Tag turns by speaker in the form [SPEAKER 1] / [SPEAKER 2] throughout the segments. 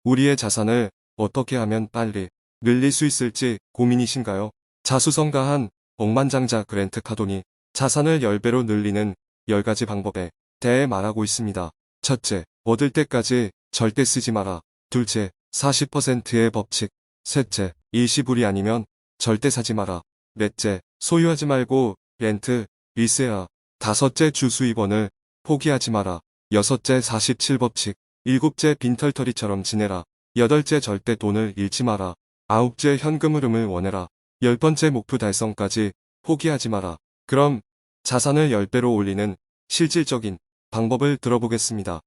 [SPEAKER 1] 우리의 자산을 어떻게 하면 빨리 늘릴 수 있을지 고민이신가요? 자수성가한 억만장자 그랜트 카돈이 자산을 10배로 늘리는 10가지 방법에 대해 말하고 있습니다. 첫째, 얻을 때까지 절대 쓰지 마라. 둘째, 40%의 법칙. 셋째, 일시불이 아니면 절대 사지 마라. 넷째, 소유하지 말고 렌트, 리스해라. 다섯째, 주수입원을 포기하지 마라. 여섯째, 47법칙. 일곱째, 빈털터리처럼 지내라. 여덟째, 절대 돈을 잃지 마라. 아홉째, 현금 흐름을 원해라. 10번째, 목표 달성까지 포기하지 마라. 그럼 자산을 10배로 올리는 실질적인 방법을 들어보겠습니다.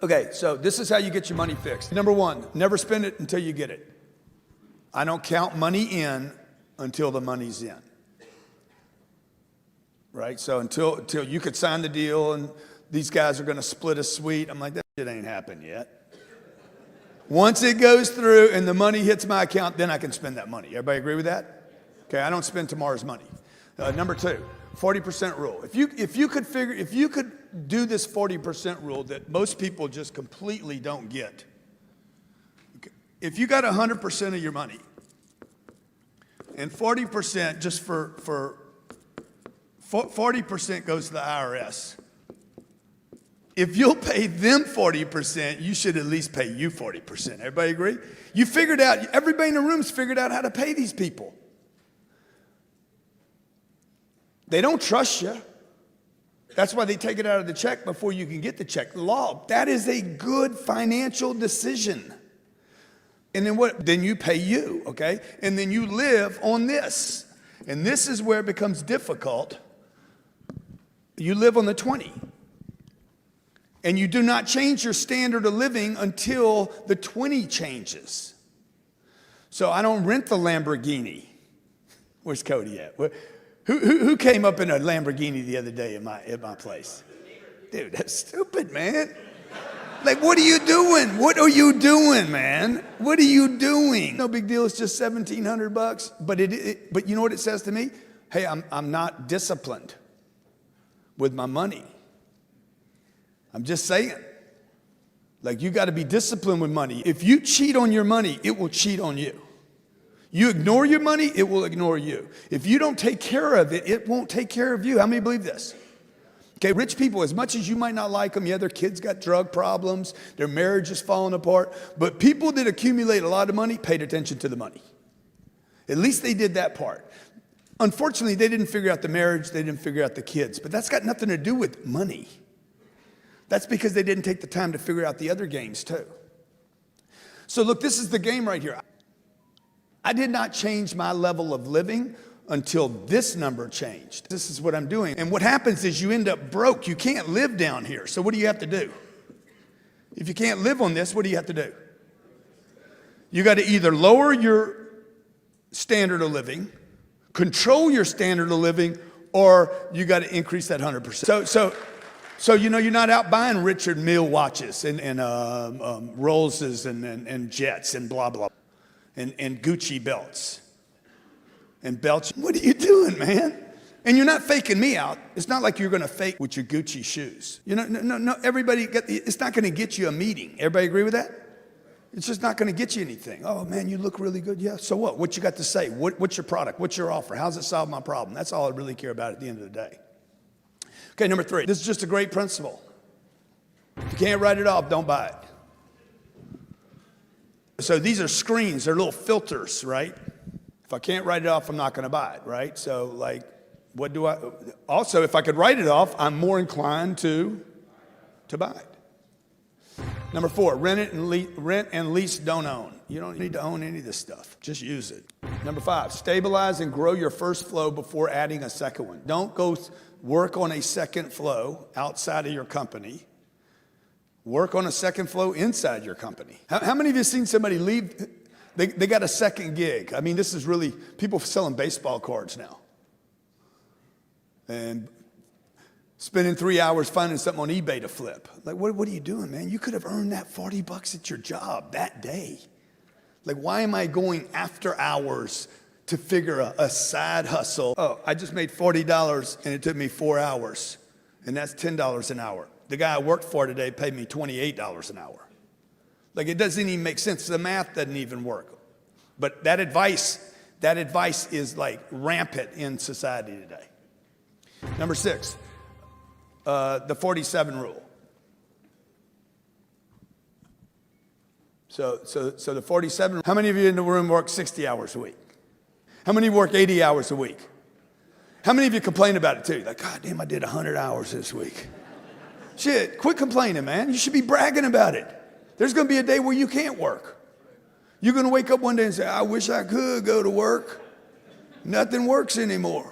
[SPEAKER 2] Okay, so this is how you get your money fixed. Number one, never spend it until you get it. I don't count money in until the money's in. Right? So until you could sign the deal and these guys are going to split a suite, I'm like, that shit ain't happened yet. Once it goes through and the money hits my account, then I can spend that money. Everybody agree with that? Okay, I don't spend tomorrow's money. Number two, 40% rule. If you could do this 40% rule that most people just completely don't get. Okay, if you got 100% of your money and 40% just for 40% goes to the IRS. If you'll pay them 40%, you should at least pay you 40%. Everybody agree? You figured out, everybody in the room's figured out how to pay these people. They don't trust you. That's why they take it out of the check before you can get the check. The law, that is a good financial decision. And then what? Then you pay you, okay? And then you live on this. And this is where it becomes difficult. You live on the 20. And you do not change your standard of living until the 20 changes. So I don't rent the Lamborghini. Where's Cody at? Who came up in a Lamborghini the other day at my place? Dude, that's stupid, man. Like, what are you doing? What are you doing, man? What are you doing? No big deal. It's just $1,700. But you know what it says to me? Hey, I'm not disciplined with my money. I'm just saying. Like, you got to be disciplined with money. If you cheat on your money, it will cheat on you. You ignore your money, it will ignore you. If you don't take care of it, it won't take care of you. How many believe this? Okay, rich people, as much as you might not like them, yeah, their kids got drug problems, their marriage is falling apart, but people that accumulate a lot of money paid attention to the money. At least they did that part. Unfortunately, they didn't figure out the marriage, they didn't figure out the kids, but that's got nothing to do with money. That's because they didn't take the time to figure out the other games too. So look, this is the game right here. I did not change my level of living until this number changed. This is what I'm doing. And what happens is you end up broke. You can't live down here. So what do you have to do? If you can't live on this, what do you have to do? You got to either lower your standard of living, control your standard of living, or you got to increase that 100%. So you know, you're not out buying Richard Mille watches and Rollses and jets and blah, blah. And Gucci belts and belts. What are you doing, man? And you're not faking me out. It's not like you're going to fake with your Gucci shoes. You know, no. Everybody, it's not going to get you a meeting. Everybody agree with that? It's just not going to get you anything. Oh man, you look really good. Yeah. So what? What you got to say? What's your product? What's your offer? How's it solve my problem? That's all I really care about at the end of the day. Okay, number 3. This is just a great principle. If you can't write it off, don't buy it. So these are screens, they're little filters, right? If I can't write it off, I'm not going to buy it, right? So like, also, if I could write it off, I'm more inclined to buy it. Number 4, rent and lease, don't own. You don't need to own any of this stuff. Just use it. Number 5, stabilize and grow your first flow before adding a second one. Don't go work on a second flow outside of your company. Work on a second flow inside your company. How many of you have seen somebody leave? They got a second gig. I mean, this is really, people selling baseball cards now. And spending 3 hours finding something on eBay to flip. Like, what are you doing, man? You could have earned that $40 at your job that day. Like, why am I going after hours to figure a side hustle? Oh, I just made $40 and it took me 4 hours. And that's $10 an hour. The guy I worked for today paid me $28 an hour. Like, it doesn't even make sense. The math doesn't even work. But that advice is like rampant in society today. Number 6, the 47 rule. So the 47, how many of you in the room work 60 hours a week? How many work 80 hours a week? How many of you complain about it too? Like, God damn, I did 100 hours this week. Shit, quit complaining, man. You should be bragging about it. There's going to be a day where you can't work. You're going to wake up one day and say, I wish I could go to work. Nothing works anymore.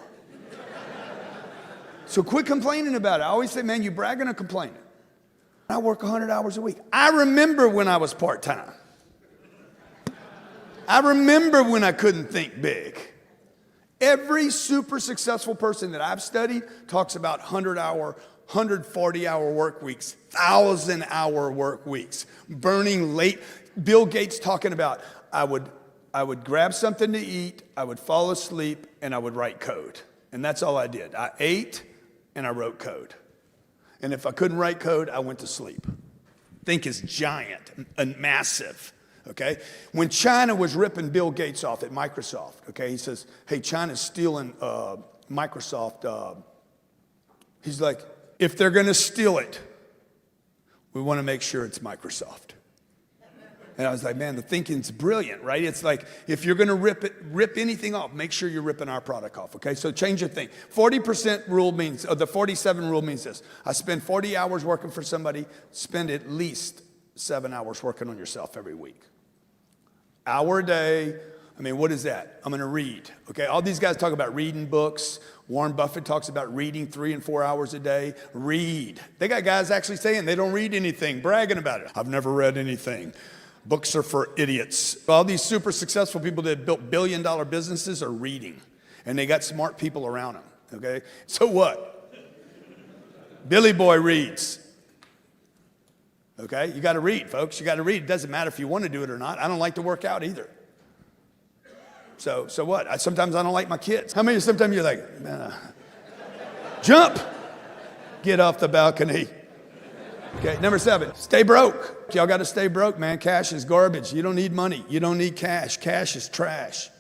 [SPEAKER 2] So quit complaining about it. I always say, man, you bragging or complaining? I work 100 hours a week. I remember when I was part-time. I remember when I couldn't think big. Every super successful person that I've studied talks about 100-hour, 140-hour work weeks, 1,000-hour work weeks, burning late. Bill Gates talking about, I would grab something to eat, I would fall asleep, and I would write code. And that's all I did. I ate and I wrote code. And if I couldn't write code, I went to sleep. Think is giant and massive, okay? When China was ripping Bill Gates off at Microsoft, okay, he says, hey, China's stealing Microsoft. He's like, if they're going to steal it, we want to make sure it's Microsoft. And I was like, man, the thinking's brilliant, right? It's like, if you're going to rip anything off, make sure you're ripping our product off, okay? So change your thing. 40% rule means, or the 47 rule means this. I spend 40 hours working for somebody, spend at least 7 hours working on yourself every week. Hour a day. I mean, what is that? I'm going to read, okay? All these guys talk about reading books. Warren Buffett talks about reading 3 and 4 hours a day. Read. They got guys actually saying they don't read anything, bragging about it. I've never read anything. Books are for idiots. All these super successful people that built billion-dollar businesses are reading. And they got smart people around them, okay? So what? Billy Boy reads. Okay? You got to read, folks. You got to read. It doesn't matter if you want to do it or not. I don't like to work out either. So what? Sometimes I don't like my kids. How many sometimes you're like, man, jump. Get off the balcony. Okay, number 7, stay broke. Y'all got to stay broke, man. Cash is garbage. You don't need money. You don't need cash. Cash is trash.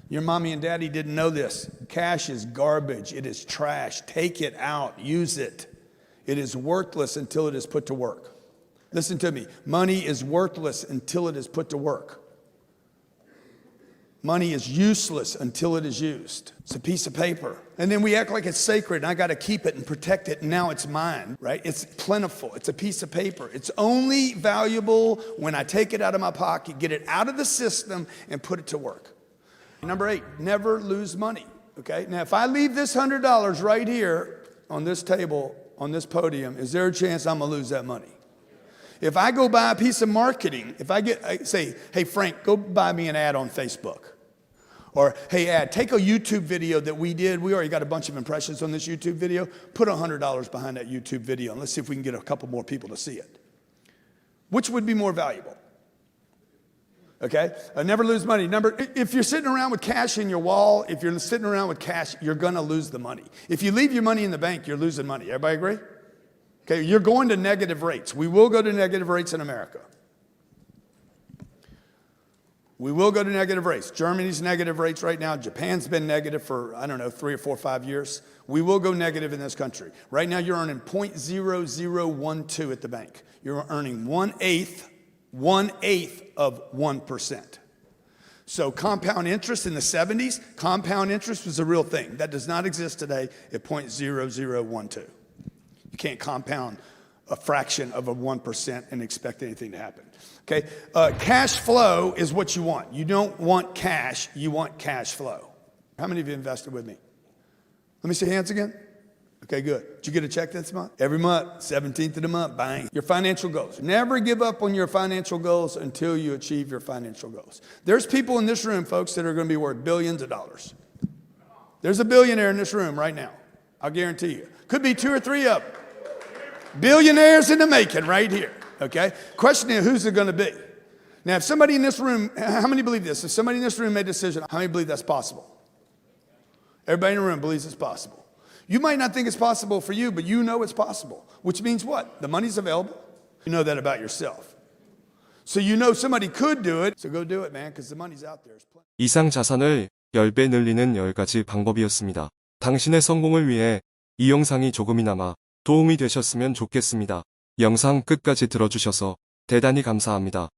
[SPEAKER 2] Your mommy and daddy didn't know this. Cash is garbage. It is trash. Take it out. Use it. It is worthless until it is put to work. Listen to me. Money is worthless until it is put to work. Money is useless until it is used. It's a piece of paper. And then we act like it's sacred and I got to keep it and protect it and now it's mine, right? It's plentiful. It's a piece of paper. It's only valuable when I take it out of my pocket, get it out of the system and put it to work. Number 8, never lose money, okay? Now, if I leave this $100 right here on this table, on this podium, is there a chance I'm going to lose that money? If I go buy a piece of marketing, if I say, hey, Frank, go buy me an ad on Facebook. Or, hey, ad, take a YouTube video that we did. We already got a bunch of impressions on this YouTube video. Put $100 behind that YouTube video, and let's see if we can get a couple more people to see it. Which would be more valuable? Okay? Never lose money. If you're sitting around with cash in your wall, if you're sitting around with cash, you're going to lose the money. If you leave your money in the bank, you're losing money. Everybody agree? Okay, you're going to negative rates. We will go to negative rates in America. We will go to negative rates. Germany's negative rates right now. Japan's been negative for, 3 or 4 or 5 years. We will go negative in this country. Right now, you're earning 0.0012 at the bank. You're earning 1/8 of 1%. So compound interest in the 70s, compound interest was a real thing. That does not exist today at 0.0012. You can't compound a fraction of a 1% and expect anything to happen. Okay, cash flow is what you want. You don't want cash, you want cash flow. How many of you invested with me? Let me see hands again. Okay, good. Did you get a check this month? Every month, 17th of the month, bang. Your financial goals. Never give up on your financial goals until you achieve your financial goals. There's people in this room, folks, that are going to be worth billions of dollars. There's a billionaire in this room right now. I'll guarantee you. Could be 2 or 3 of them. Billionaires in the making right here, okay? Question is, who's it going to be? Now, if somebody in this room, how many believe this? If somebody in this room made a decision, how many believe that's possible? Everybody in the room believes it's possible. You might not think it's possible for you, but you know it's possible, which means what? The money's available. You know that about yourself. So you know somebody could do it. So go do it, man, because the money's out there.
[SPEAKER 1] 이상 자산을 10배 늘리는 10가지 방법이었습니다. 당신의 성공을 위해 이 영상이 조금이나마 도움이 되셨으면 좋겠습니다. 영상 끝까지 들어주셔서 대단히 감사합니다.